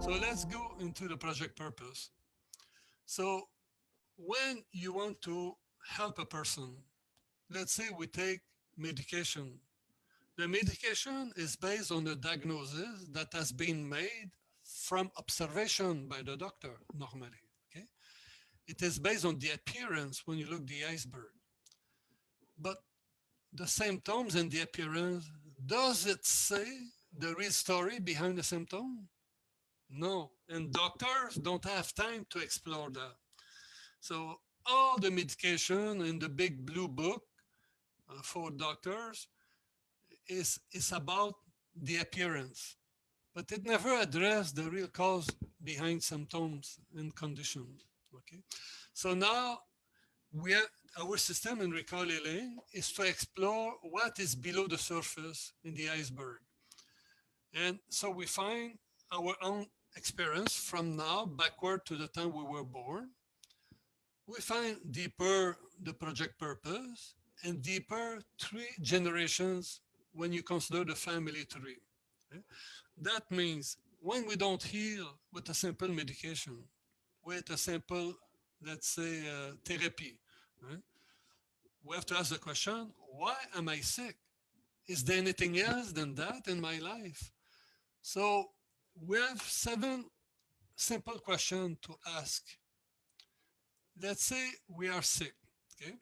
So let's go into the project purpose. So when you want to help a person, let's say we take medication. The medication is based on a diagnosis that has been made from observation by the doctor normally. Okay? It is based on the appearance when you look the iceberg. But the symptoms and the appearance, does it say the real story behind the symptom? No. And doctors don't have time to explore that. So all the medication in the big blue book for doctors is about the appearance, but it never addressed the real cause behind symptoms and condition. Okay, so now we are, our system in recall healing is to explore what is below the surface in the iceberg, and so we find our own experience from now backward to the time we were born. We find deeper the project purpose and deeper three generations when you consider the family tree. Okay? That means when we don't heal with a simple medication, with a simple, let's say, therapy, right? We have to ask the question, why am I sick? Is there anything else than that in my life? So we have 7 simple questions to ask. Let's say we are sick. Okay.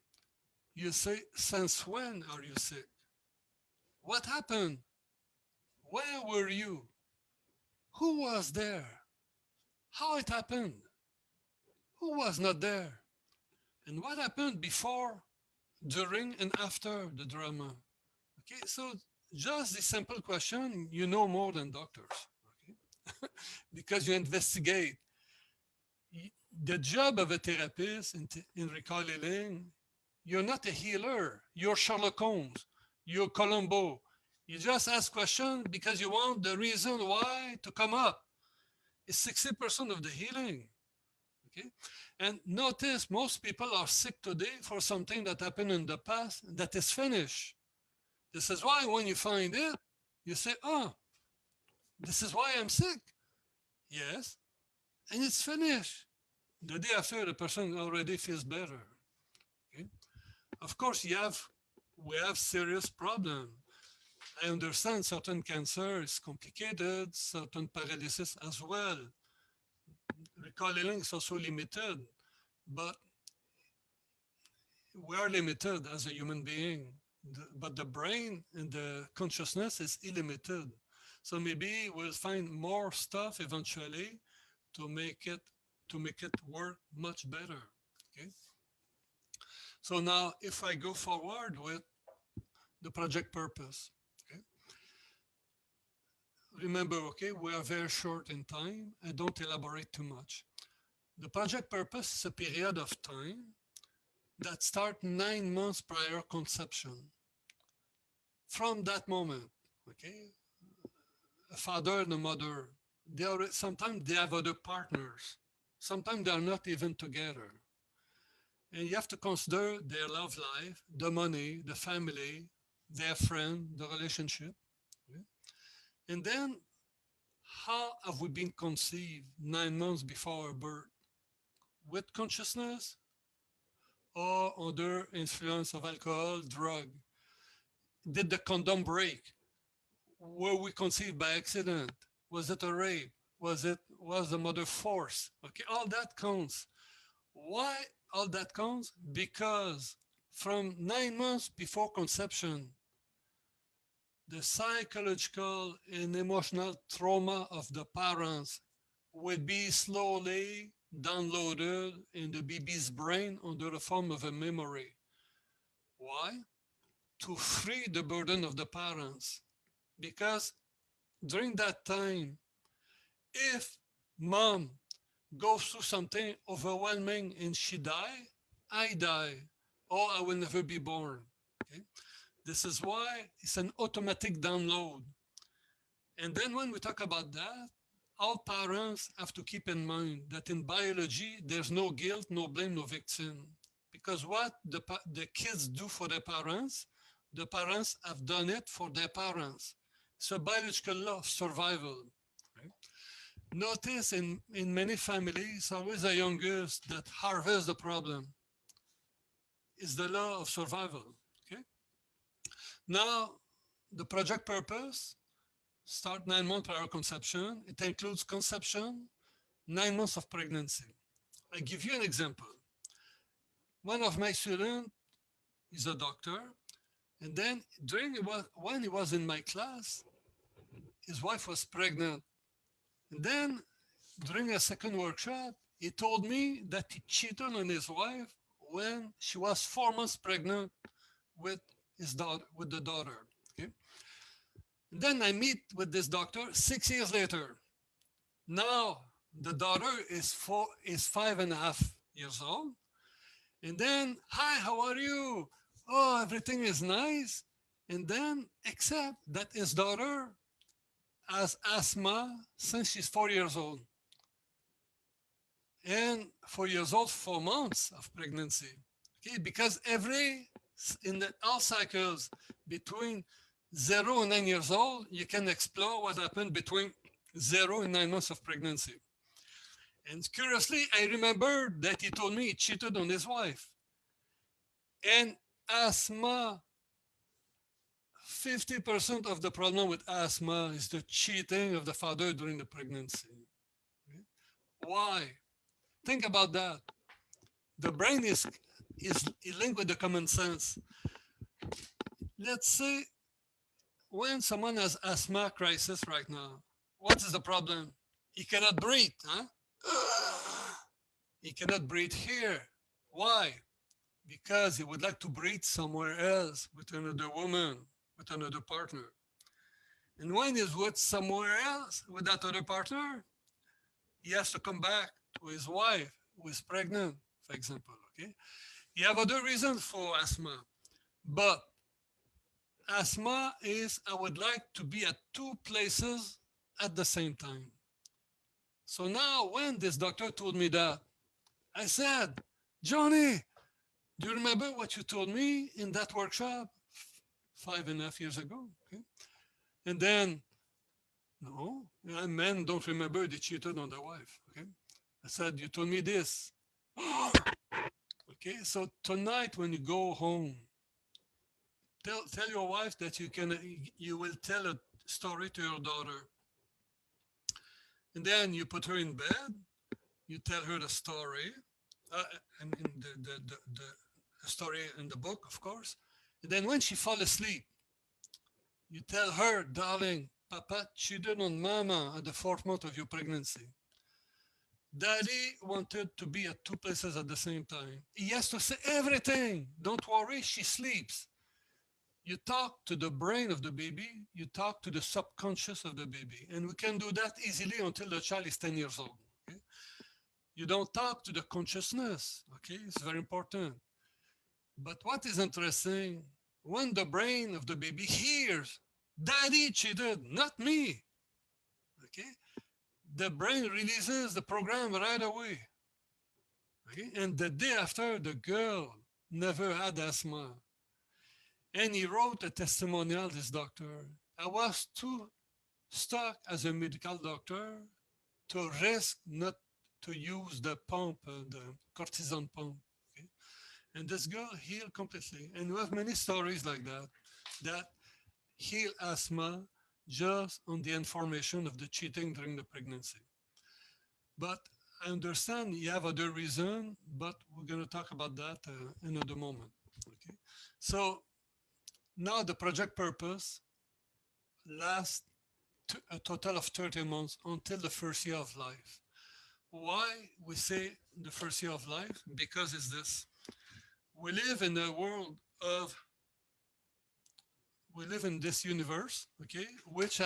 You say, since when are you sick? What happened? Where were you? Who was there? How it happened? Who was not there? And what happened before, during, and after the drama? Okay, so just this simple question, you know more than doctors, okay? Because you investigate. The job of a therapist in recall healing, you're not a healer. You're Sherlock Holmes. You're Columbo. You just ask questions because you want the reason why to come up. It's 60% of the healing. Okay? And notice most people are sick today for something that happened in the past that is finished. This is why when you find it, you say, oh, this is why I'm sick. Yes. And it's finished. The day after, the person already feels better. Okay? Of course, we have serious problem. I understand certain cancer is complicated, certain paralysis as well. Recall healing is also limited, but we are limited as a human being. But the brain and the consciousness is illimited. So maybe we'll find more stuff eventually to make it work much better. Okay. So now, if I go forward with the project purpose, okay? Remember, okay, we are very short in time. I don't elaborate too much. The project purpose is a period of time that starts 9 months prior conception. From that moment, okay, a father and a mother, sometimes they have other partners. Sometimes they are not even together. And you have to consider their love life, the money, the family, their friend, the relationship. Okay? And then, how have we been conceived 9 months before our birth? With consciousness or under influence of alcohol, drug? Did the condom break? Were we conceived by accident? Was it a rape? Was the mother forced? Okay, all that counts. Why all that counts? Because from 9 months before conception, the psychological and emotional trauma of the parents will be slowly downloaded in the baby's brain under the form of a memory. Why? To free the burden of the parents. Because during that time, if mom goes through something overwhelming and she die, I die, or I will never be born. Okay? This is why it's an automatic download. And then when we talk about that, all parents have to keep in mind that in biology, there's no guilt, no blame, no victim. Because what the kids do for their parents, the parents have done it for their parents. It's a biological law of survival. Right? Notice in many families, it's always the youngest that harvests the problem. It's the law of survival. Okay. Now, the project purpose start 9 months prior conception. It includes conception, 9 months of pregnancy. I give you an example. One of my students is a doctor, and then when he was in my class, his wife was pregnant. And then during a second workshop, he told me that he cheated on his wife when she was 4 months pregnant with his daughter, with the daughter. Okay. And then I meet with this doctor 6 years later. Now the daughter is 5.5 years old. And then, hi, how are you? Oh, everything is nice. And then, except that his daughter has asthma since she's 4 years old. And 4 years old, 4 months of pregnancy. Okay, because all cycles between 0 and 9 years old, you can explore what happened between 0 and 9 months of pregnancy. And curiously, I remember that he told me he cheated on his wife. And asthma, 50% of the problem with asthma is the cheating of the father during the pregnancy. Okay? Why? Think about that. The brain is linked with the common sense. Let's say when someone has asthma crisis right now, what is the problem? He cannot breathe, huh? He cannot breathe here. Why? Because he would like to breathe somewhere else with another woman, with another partner. And when he's with somewhere else, with that other partner, he has to come back to his wife who is pregnant, for example. Okay? You have other reasons for asthma, but asthma is I would like to be at two places at the same time. So now when this doctor told me that, I said, Johnny, do you remember what you told me in that workshop 5.5 years ago? Okay. And then, no, men don't remember they cheated on their wife. Okay. I said, you told me this. Okay, so tonight when you go home, tell your wife that you will tell a story to your daughter. And then you put her in bed, you tell her the story, I mean the story in the book, of course. And then when she falls asleep, you tell her, darling, Papa cheated on Mama at the 4th month of your pregnancy. Daddy wanted to be at two places at the same time. He has to say everything. Don't worry, she sleeps. You talk to the brain of the baby, you talk to the subconscious of the baby. And we can do that easily until the child is 10 years old. Okay? You don't talk to the consciousness. Okay, it's very important. But what is interesting, when the brain of the baby hears, Daddy cheated, not me. Okay? The brain releases the program right away. Okay? And the day after, the girl never had asthma. And he wrote a testimonial, this doctor. I was too stuck as a medical doctor to risk not to use the pump, the cortisone pump. Okay? And this girl healed completely. And we have many stories like that heal asthma just on the information of the cheating during the pregnancy. But I understand you have other reason, but we're going to talk about that in another moment. Okay. So now the project purpose lasts a total of 30 months until the first year of life. Why we say the first year of life? Because it's this. We live in a world of, we live in this universe, okay, which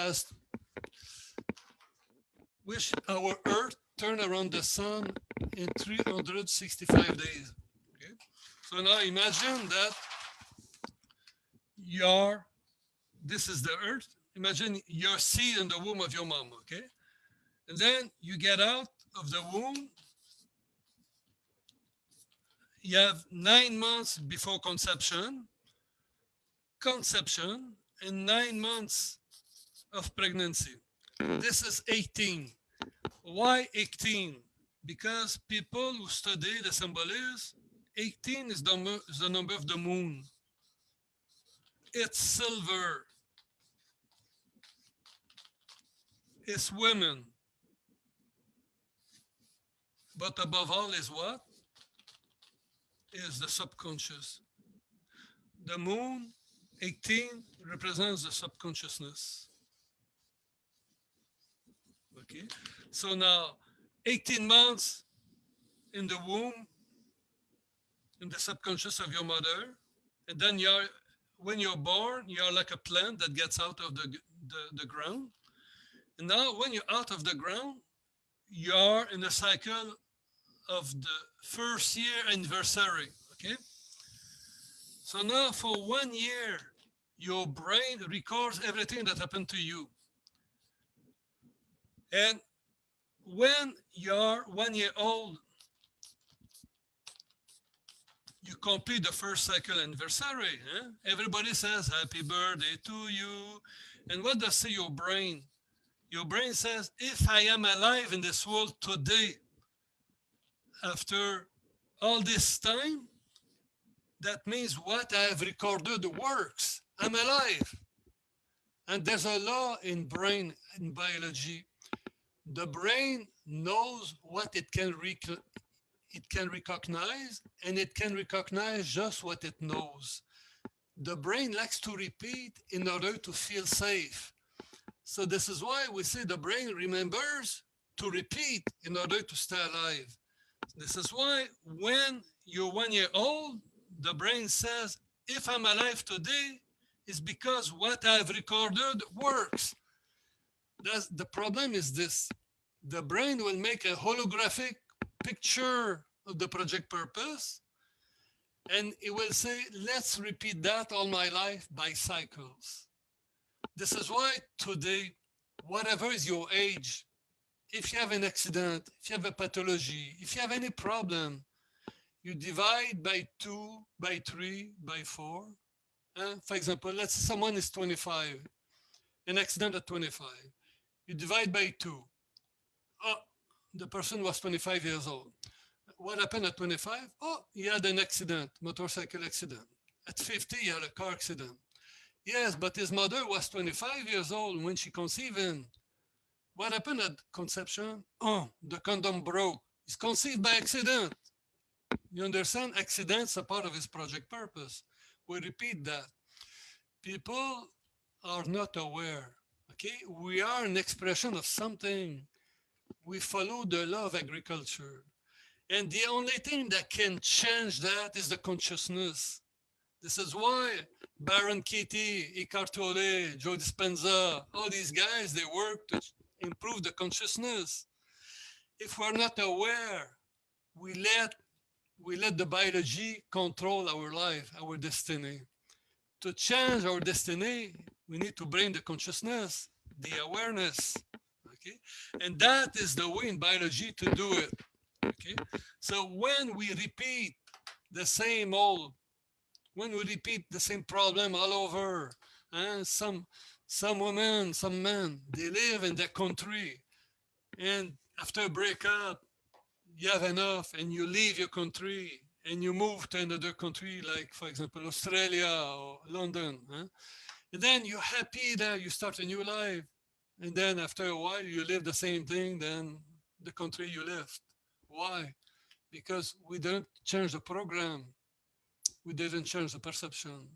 our Earth turn around the sun in 365 days. Okay? So now imagine that this is the Earth. Imagine you're seed in the womb of your mom, okay? And then you get out of the womb. You have 9 months before conception. conception and 9 months of pregnancy. This is 18. Why 18? Because people who study the symbolism, 18 is the number of the moon. It's silver. It's women. But above all is what? Is the subconscious. The moon, 18, represents the subconsciousness. Okay, so now 18 months in the womb, in the subconscious of your mother, and then when you're born, you're like a plant that gets out of the ground. And now when you're out of the ground, you are in the cycle of the first year anniversary, okay? So now for 1 year, your brain records everything that happened to you. And when you're 1 year old, you complete the first cycle anniversary. Everybody says happy birthday to you. And what does say your brain? Your brain says, if I am alive in this world today, after all this time, that means what I have recorded works. I'm alive. And there's a law in brain and biology. The brain knows what it can recognize, and it can recognize just what it knows. The brain likes to repeat in order to feel safe. So this is why we say the brain remembers to repeat in order to stay alive. This is why when you're 1 year old, the brain says, if I'm alive today, it's because what I've recorded works. The problem is this. The brain will make a holographic picture of the project purpose, and it will say, let's repeat that all my life by cycles. This is why today, whatever is your age, if you have an accident, if you have a pathology, if you have any problem, you divide by 2, by 3, by 4. For example, let's say someone is 25, an accident at 25. You divide by 2. Oh, the person was 25 years old. What happened at 25? Oh, he had an accident, motorcycle accident. At 50, he had a car accident. Yes, but his mother was 25 years old when she conceived him. What happened at conception? Oh, the condom broke. He's conceived by accident. You understand? Accidents are part of his project purpose. We repeat that. People are not aware. Okay, we are an expression of something. We follow the law of agriculture. And the only thing that can change that is the consciousness. This is why Baron Katie, Eckhart Tolle, Joe Dispenza, all these guys, they work to improve the consciousness. If we're not aware, we let the biology control our life, our destiny. To change our destiny, we need to bring the consciousness, the awareness. Okay, and that is the way in biology to do it. Okay, so when we repeat the same problem all over, and some women, some men, they live in their country, and after a breakup, you have enough, and you leave your country, and you move to another country, like for example Australia or London, and then you're happy there, you start a new life, and then after a while you live the same thing than the country you left. Why? Because we didn't change the program, we didn't change the perception.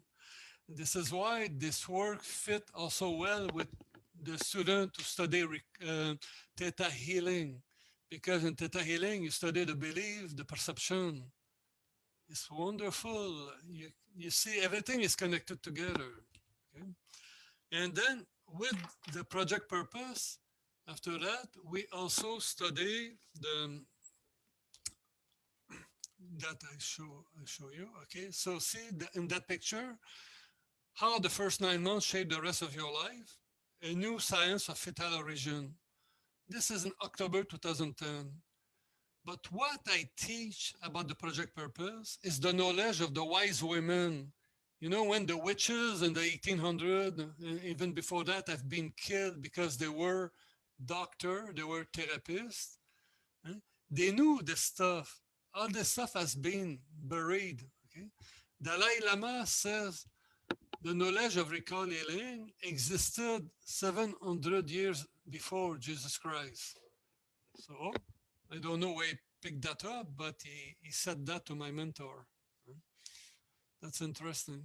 This is why this work fit also well with the student to study theta healing, because in theta healing you study the belief, the perception. It's wonderful. You see, everything is connected together. Okay? And then with the project purpose, after that, we also study that I show you. Okay, so see in that picture, how the first 9 months shape the rest of your life. A new science of fetal origin. This is in October 2010. But what I teach about the project purpose is the knowledge of the wise women You know, when the witches in the 1800s, even before that, have been killed because they were doctor, they were therapists, eh, they knew this stuff. All this stuff has been buried. Okay? Dalai Lama says the knowledge of recall healing existed 700 years before Jesus Christ. So I don't know where he picked that up, but he said that to my mentor. That's interesting.